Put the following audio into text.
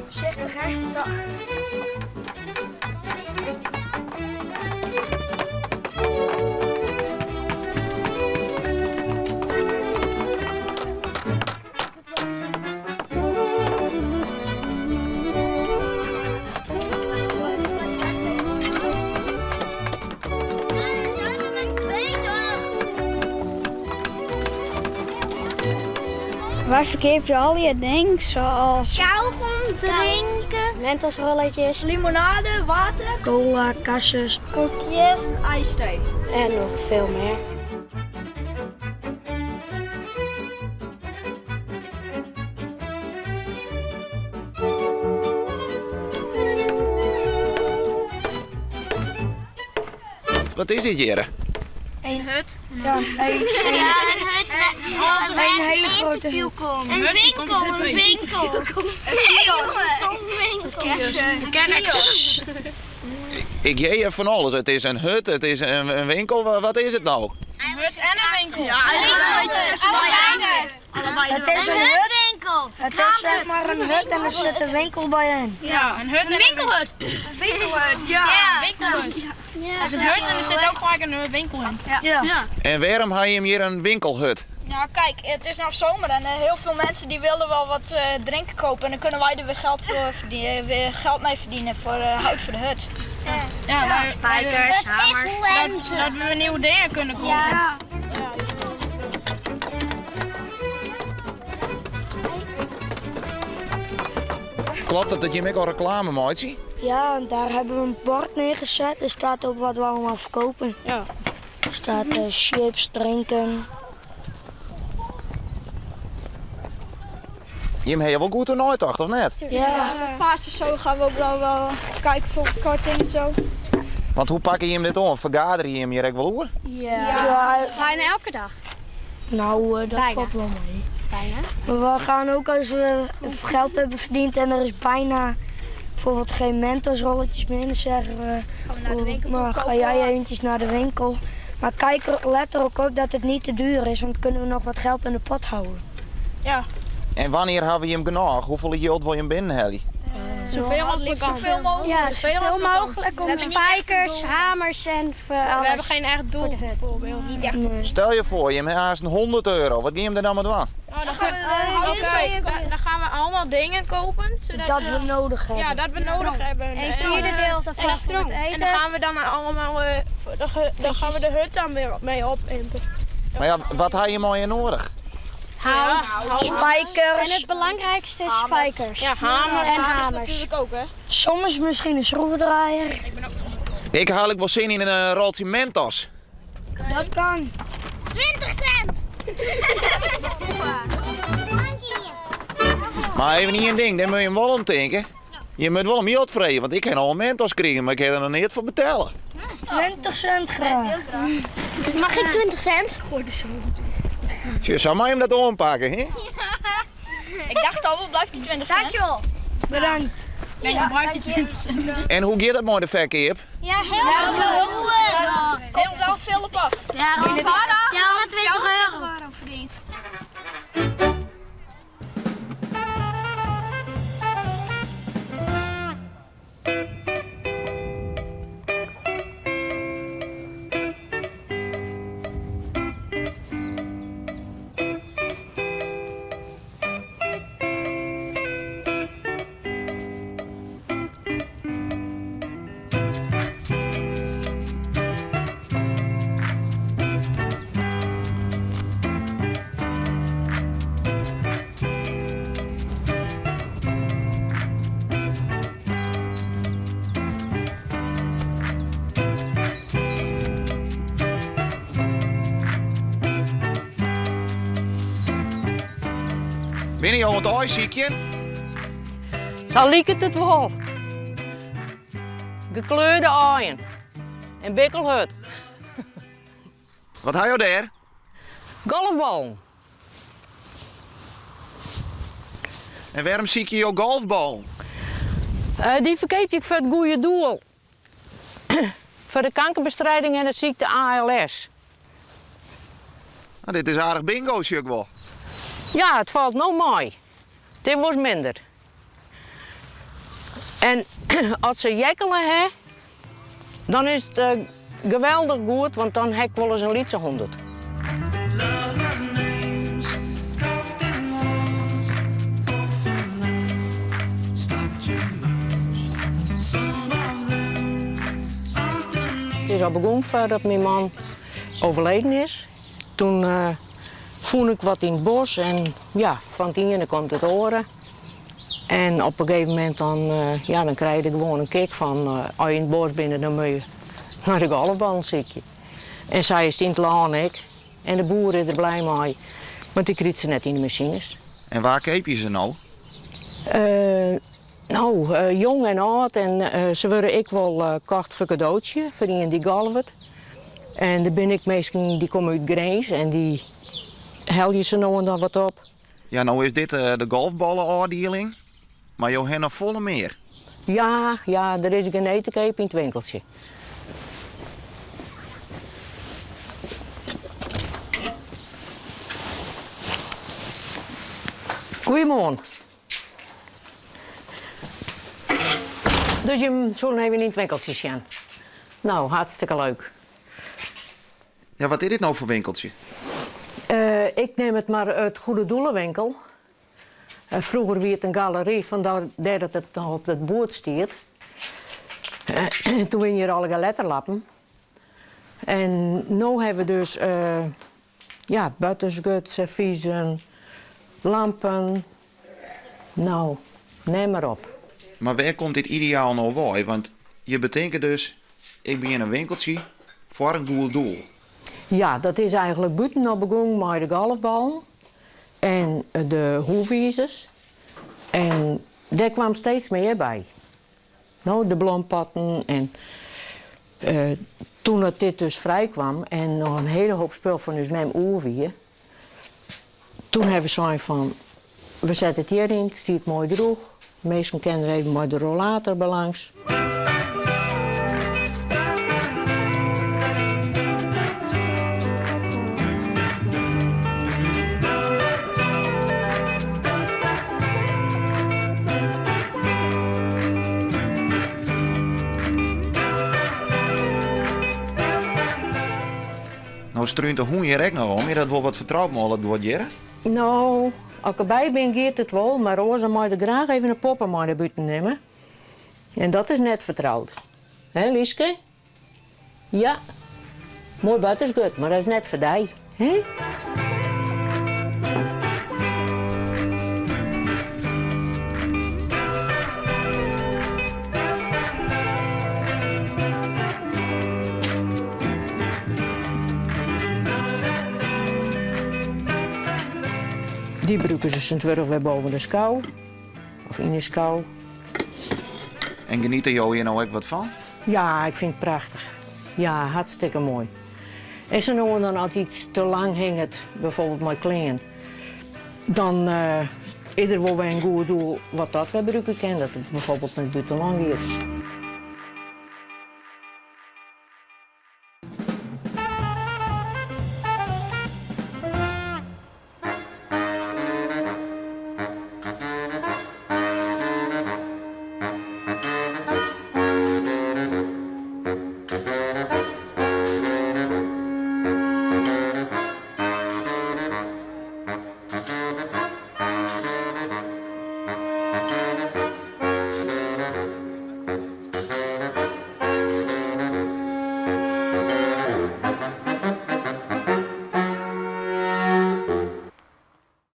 Voorzichtig, hè? Zo. Waar verkeer je al je dingen zoals Kauwgom, drinken, lentelsrolletjes, Limonade, water, cola, kassers, koekjes, ijsthee. en nog veel meer. Wat is dit, Jere? een hut. Ja, een hut. Een hele grote hut. Een winkel, een winkel. Zo'n winkel. Ik geef van alles. Het is een hut, het is een winkel. Wat is het nou? Een hut en een winkel. Ja, allebei. Het is een hutwinkel. Het is zeg maar een hut en er zit een winkel bij in. Ja, een hut en een winkelhut. Een winkelhut, ja. Winkelhut. Het is een hut en er zit ook gelijk een winkel in. Ja. En waarom heb je hem hier een winkelhut? Nou kijk, het is nou zomer en heel veel mensen die willen wel wat drinken kopen. En dan kunnen wij er weer geld voor verdienen, weer geld mee verdienen voor hout voor de hut. Ja, Spijkers, hamers. zodat we weer nieuwe dingen kunnen kopen. Ja. Klopt het dat je hem ook al reclame maakt? Zie? Ja, en daar hebben we een bord neergezet. Er staat op wat we allemaal verkopen. Ja. Er staat chips, drinken. Je hem heel wel goed toernooi, toch, of net? Ja. Met paas of zo gaan we ook wel kijken voor korting en zo. Want hoe pak je hem dit om? Vergader je hem hier ook wel hoor? Ja. Bijna elke dag. Nou, dat valt wel mee. Bijna. Maar we gaan ook als we geld hebben verdiend en er is bijna bijvoorbeeld geen Mentos-rolletjes meer, dan zeggen we, maar ga jij eventjes naar de winkel. Maar let er ook op dat het niet te duur is, want dan kunnen we nog wat geld in de pot houden. Ja. En wanneer hebben je hem genoeg? Hoeveel geld wil je hem binnen, Zoveel mogelijk. Zoveel mogelijk. Ja, zoveel mogelijk om spijkers, hamers en voor alles. We hebben geen echt doel bijvoorbeeld. Niet echt. Nee. Stel je voor, je hebt haast €100. Wat ga je hem er dan mee doen? Dan gaan we allemaal dingen kopen. Zodat Dat we nodig hebben. Ja, dat we nodig hebben. Een vierde deel daarvan voor het En eten. dan gaan we dan allemaal, dan gaan we de hut dan weer mee opimpen. Maar ja, wat heb je maar nodig? Hout. Spijkers. En het belangrijkste is spijkers. Ja, hamers. En hamers. Natuurlijk ook, hè. Soms misschien een schroevendraaier. Ik haal ik wel zin in een rolletje Mentos. Dat kan. 20 cent! Maar even niet een ding, daar moet je hem wel om denken. Je moet wel een geld vreden, want ik kan al Mentos krijgen, maar ik heb er nog niet voor betalen. 20 cent graag. Mag ik 20 cent? Je zou mij hem dat ompakken, hè? Ik dacht al, wat blijft die 20 cent? Dankjewel. Bedankt. Nee, dan blijft die 20 cent. En hoe gaat het met de verkeer? Ja, heel goed. Heel wel veel op af. Ja, Mijn vader. ja, 120 euro. Verdiend. Ben je al het huis, ziekje? Zo liekt het wel. Gekleurde aaien. En bikkelhut. Wat heb je daar? Golfbal. En waarom zie je jouw golfbal? Die verkoop ik voor het goede doel. Voor de kankerbestrijding en de ziekte ALS. Nou, dit is aardig bingo, zie ik wel. Ja, het valt nou mooi. Dit wordt minder. En als ze jekkelen hebben, dan is het geweldig goed, want dan heb ik wel eens een liedje 100. Het is al begonnen voordat mijn man overleden is. Toen voelde ik wat in het bos en ja, van het ene komt het oren. En op een gegeven moment dan krijg je gewoon een kick van als je in het bos bent, dan moet je naar de golfbaan zitten. En zij is in het laan ik. En de boeren zijn er blij mee, want die krijgt ze net in de machines. En waar keep je ze nou? Jong en oud en ze worden ik wel kocht voor cadeautje, voor die galvert. En dan ben ik meestal, die komen uit Grijs en die hel je ze nou en dan wat op. Ja, nou is dit de golfballenafdeling, maar je hebt nog volle meer. Ja, er is een etenkeep in het winkeltje. Goedemorgen. Dus je zullen even in het winkeltje gaan. Nou, hartstikke leuk. Ja, wat is dit nou voor winkeltje? Ik neem het maar uit Goede Doelenwinkel. Vroeger was het een galerie, vandaar dat het nog op het bord staat. Toen win je alle letterlappen. En nu hebben we dus buttersgut, serviezen, lampen. Nou, neem maar op. Maar waar komt dit ideaal nou bij? Want je betekent dus, ik ben in een winkeltje voor een goed doel. Ja, dat is eigenlijk buiten nog begonnen met de golfbal en de hoefijzers. En daar kwam steeds meer bij. Nou, de blompatten en toen dit dus vrij kwam en nog een hele hoop spul van ons mijn oerwier. Toen hebben we gezegd van, we zetten het hierin, het stiert mooi droog. De meesten kennen even maar de rollator belangs. Nou struint de hoen je rek nou om, je dat wel wat vertrouwd mogelijk door jaren? Nou, als ik erbij ben, gaat het wel, maar Rosa mag er graag even een poppen maar naar buiten nemen. En dat is net vertrouwd. Hé, Lieske? Ja. Mooi buttersgut, maar dat is net voor die. Hè? Die gebruiken ze z'n weer boven de schouw. Of in de schouw. En geniet er hier nou ook wat van? Ja, ik vind het prachtig. Ja, hartstikke mooi. En zo nou en dan als iets te lang hangt, bijvoorbeeld mijn klein, dan ieder wel weer een goed doel wat dat we gebruiken kennen. Dat het bijvoorbeeld met buitenlang gaat.